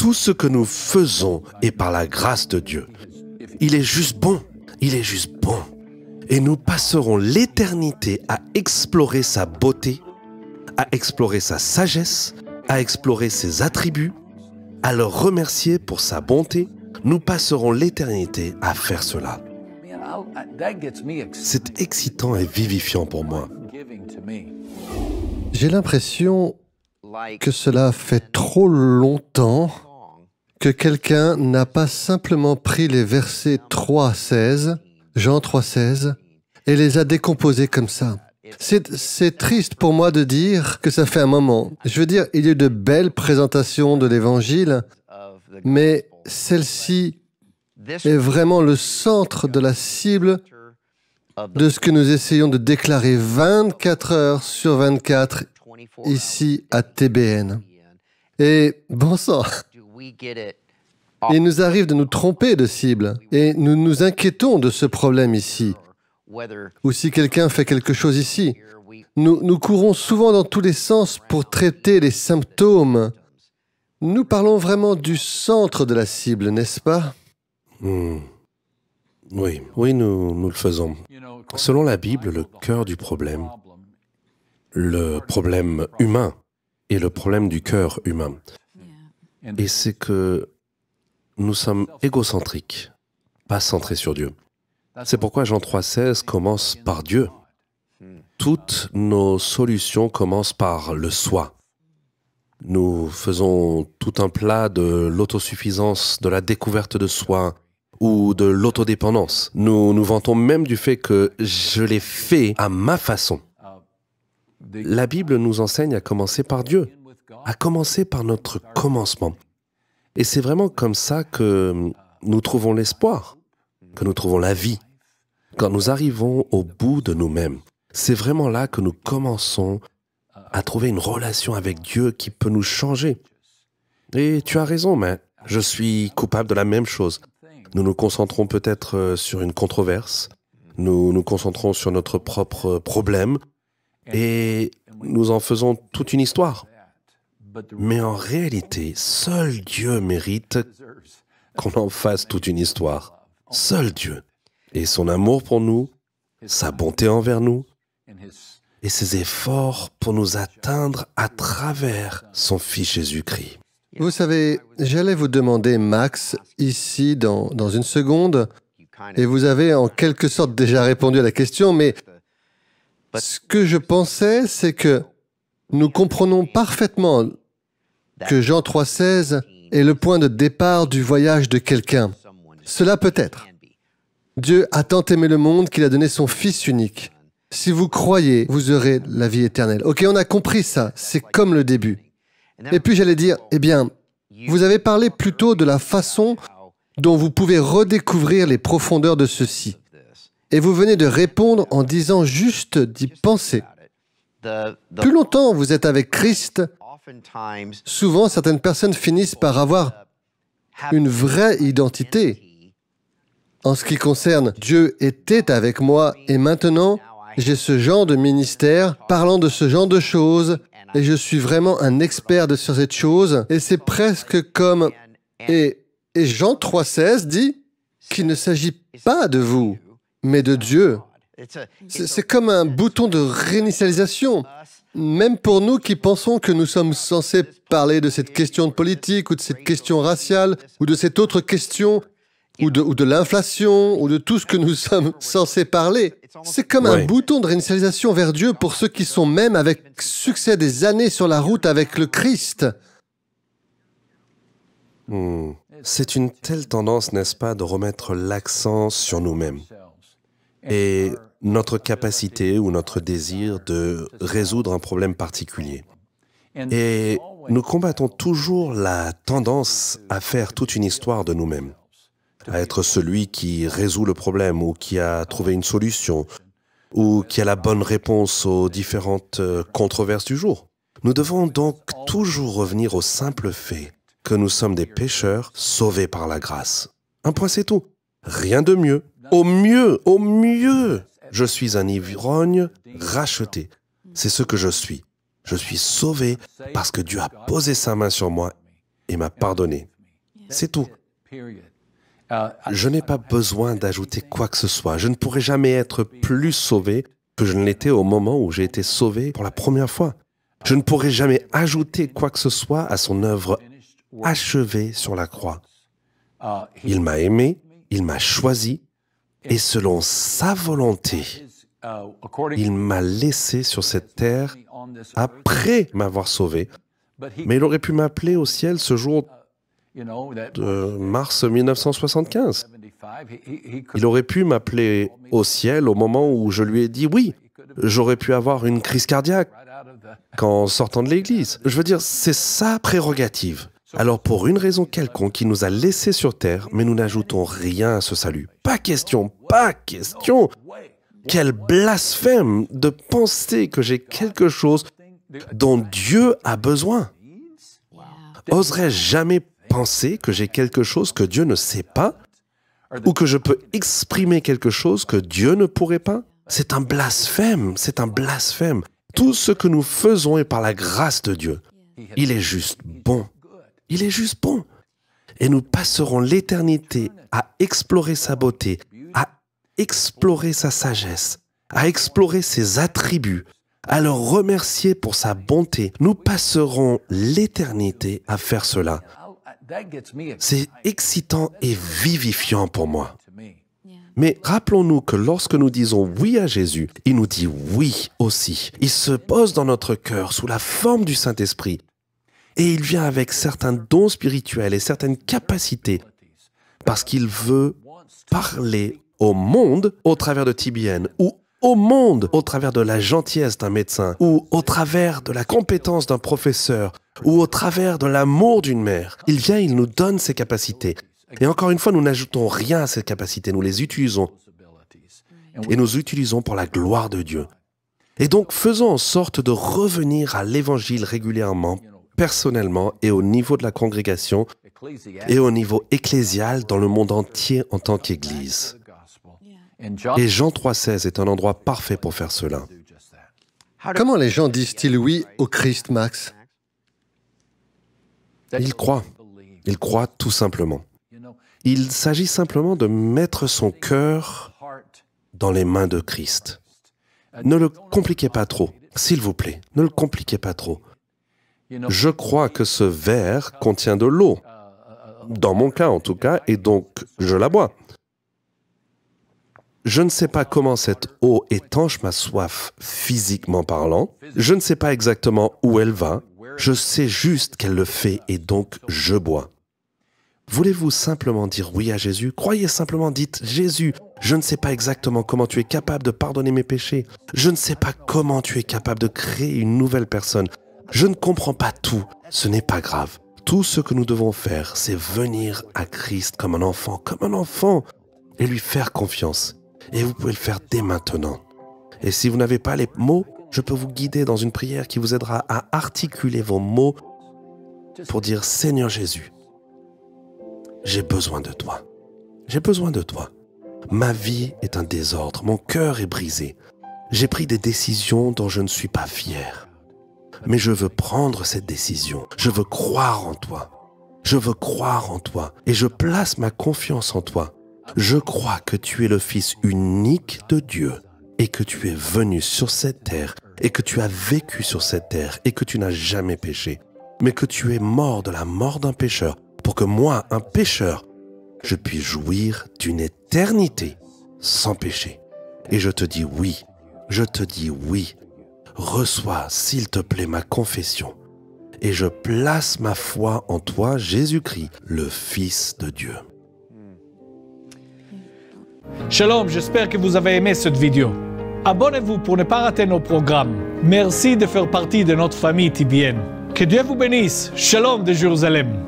tout ce que nous faisons est par la grâce de Dieu. Il est juste bon, il est juste bon. Et nous passerons l'éternité à explorer sa beauté, à explorer sa sagesse, à explorer ses attributs, à le remercier pour sa bonté. Nous passerons l'éternité à faire cela. C'est excitant et vivifiant pour moi. J'ai l'impression que cela fait trop longtemps que quelqu'un n'a pas simplement pris les versets 3 à 16, Jean 3,16, et les a décomposés comme ça. C'est triste pour moi de dire que ça fait un moment. Je veux dire, il y a eu de belles présentations de l'Évangile, mais celle-ci est vraiment le centre de la cible de ce que nous essayons de déclarer 24 heures sur 24 ici à TBN. Et bon sang, il nous arrive de nous tromper de cible et nous nous inquiétons de ce problème ici. Ou si quelqu'un fait quelque chose ici, nous courons souvent dans tous les sens pour traiter les symptômes. Nous parlons vraiment du centre de la cible, n'est-ce pas? Oui, nous le faisons. Selon la Bible, le cœur du problème, le problème humain est le problème du cœur humain. Et c'est que nous sommes égocentriques, pas centrés sur Dieu. C'est pourquoi Jean 3,16 commence par Dieu. Toutes nos solutions commencent par le soi. Nous faisons tout un plat de l'autosuffisance, de la découverte de soi ou de l'autodépendance. Nous nous vantons même du fait que je l'ai fait à ma façon. La Bible nous enseigne à commencer par Dieu, à commencer par notre commencement. Et c'est vraiment comme ça que nous trouvons l'espoir, que nous trouvons la vie. Quand nous arrivons au bout de nous-mêmes, c'est vraiment là que nous commençons à trouver une relation avec Dieu qui peut nous changer. Et tu as raison, mais je suis coupable de la même chose. Nous nous concentrons peut-être sur une controverse, nous nous concentrons sur notre propre problème, et nous en faisons toute une histoire. Mais en réalité, seul Dieu mérite qu'on en fasse toute une histoire. Seul Dieu. Et son amour pour nous, sa bonté envers nous, et ses efforts pour nous atteindre à travers son Fils Jésus-Christ. Vous savez, j'allais vous demander, Max, ici, dans une seconde, et vous avez en quelque sorte déjà répondu à la question, mais ce que je pensais, c'est que nous comprenons parfaitement que Jean 3,16 est le point de départ du voyage de quelqu'un. Cela peut être. Dieu a tant aimé le monde qu'il a donné son Fils unique. Si vous croyez, vous aurez la vie éternelle. Ok, on a compris ça, c'est comme le début. Et puis j'allais dire, eh bien, vous avez parlé plutôt de la façon dont vous pouvez redécouvrir les profondeurs de ceci. Et vous venez de répondre en disant juste d'y penser. Plus longtemps vous êtes avec Christ, souvent certaines personnes finissent par avoir une vraie identité. En ce qui concerne Dieu était avec moi et maintenant j'ai ce genre de ministère parlant de ce genre de choses et je suis vraiment un expert sur cette chose et c'est presque comme... Et Jean 3,16 dit qu'il ne s'agit pas de vous, mais de Dieu. C'est comme un bouton de réinitialisation. Même pour nous qui pensons que nous sommes censés parler de cette question de politique ou de cette question raciale ou de cette autre question ou de l'inflation ou de tout ce que nous sommes censés parler. C'est comme un bouton de réinitialisation vers Dieu pour ceux qui sont même avec succès des années sur la route avec le Christ. C'est une telle tendance, n'est-ce pas, de remettre l'accent sur nous-mêmes et notre capacité ou notre désir de résoudre un problème particulier. Et nous combattons toujours la tendance à faire toute une histoire de nous-mêmes, à être celui qui résout le problème ou qui a trouvé une solution ou qui a la bonne réponse aux différentes controverses du jour. Nous devons donc toujours revenir au simple fait que nous sommes des pécheurs sauvés par la grâce. Un point, c'est tout. Rien de mieux. Au mieux, je suis un ivrogne racheté. C'est ce que je suis. Je suis sauvé parce que Dieu a posé sa main sur moi et m'a pardonné. C'est tout. Je n'ai pas besoin d'ajouter quoi que ce soit. Je ne pourrai jamais être plus sauvé que je ne l'étais au moment où j'ai été sauvé pour la première fois. Je ne pourrai jamais ajouter quoi que ce soit à son œuvre achevée sur la croix. Il m'a aimé, il m'a choisi, et selon sa volonté, il m'a laissé sur cette terre après m'avoir sauvé. Mais il aurait pu m'appeler au ciel ce jour de mars 1975. Il aurait pu m'appeler au ciel au moment où je lui ai dit oui. J'aurais pu avoir une crise cardiaque en sortant de l'église. Je veux dire, c'est sa prérogative. Alors pour une raison quelconque, il nous a laissés sur terre, mais nous n'ajoutons rien à ce salut. Pas question, pas question. Quel blasphème de penser que j'ai quelque chose dont Dieu a besoin. Oserais-je jamais penser que j'ai quelque chose que Dieu ne sait pas? Ou que je peux exprimer quelque chose que Dieu ne pourrait pas? C'est un blasphème, c'est un blasphème. Tout ce que nous faisons est par la grâce de Dieu. Il est juste bon. Il est juste bon. Et nous passerons l'éternité à explorer sa beauté, à explorer sa sagesse, à explorer ses attributs, à le remercier pour sa bonté. Nous passerons l'éternité à faire cela. C'est excitant et vivifiant pour moi. Mais rappelons-nous que lorsque nous disons oui à Jésus, il nous dit oui aussi. Il se pose dans notre cœur sous la forme du Saint-Esprit. Et il vient avec certains dons spirituels et certaines capacités parce qu'il veut parler au monde au travers de TBN ou au monde au travers de la gentillesse d'un médecin ou au travers de la compétence d'un professeur ou au travers de l'amour d'une mère. Il vient, il nous donne ces capacités. Et encore une fois, nous n'ajoutons rien à ces capacités, nous les utilisons. Et nous utilisons pour la gloire de Dieu. Et donc, faisons en sorte de revenir à l'Évangile régulièrement, personnellement et au niveau de la congrégation et au niveau ecclésial dans le monde entier en tant qu'Église. Et Jean 3,16 est un endroit parfait pour faire cela. Comment les gens disent-ils oui au Christ, Max? Ils croient. Ils croient tout simplement. Il s'agit simplement de mettre son cœur dans les mains de Christ. Ne le compliquez pas trop, s'il vous plaît, ne le compliquez pas trop. Je crois que ce verre contient de l'eau, dans mon cas en tout cas, et donc je la bois. Je ne sais pas comment cette eau étanche ma soif physiquement parlant, je ne sais pas exactement où elle va, je sais juste qu'elle le fait et donc je bois. Voulez-vous simplement dire oui à Jésus? Croyez simplement, dites « Jésus, je ne sais pas exactement comment tu es capable de pardonner mes péchés. Je ne sais pas comment tu es capable de créer une nouvelle personne. Je ne comprends pas tout. Ce n'est pas grave. Tout ce que nous devons faire, c'est venir à Christ comme un enfant, et lui faire confiance. Et vous pouvez le faire dès maintenant. Et si vous n'avez pas les mots, je peux vous guider dans une prière qui vous aidera à articuler vos mots pour dire « Seigneur Jésus, j'ai besoin de toi. J'ai besoin de toi. Ma vie est un désordre. Mon cœur est brisé. J'ai pris des décisions dont je ne suis pas fier. Mais je veux prendre cette décision. Je veux croire en toi. Je veux croire en toi. Et je place ma confiance en toi. Je crois que tu es le Fils unique de Dieu et que tu es venu sur cette terre et que tu as vécu sur cette terre et que tu n'as jamais péché, mais que tu es mort de la mort d'un pécheur pour que moi, un pécheur, je puisse jouir d'une éternité sans péché. Et je te dis oui, je te dis oui. Reçois, s'il te plaît, ma confession. Et je place ma foi en toi, Jésus-Christ, le Fils de Dieu. Shalom, j'espère que vous avez aimé cette vidéo. Abonnez-vous pour ne pas rater nos programmes. Merci de faire partie de notre famille TBN. Que Dieu vous bénisse. Shalom de Jérusalem.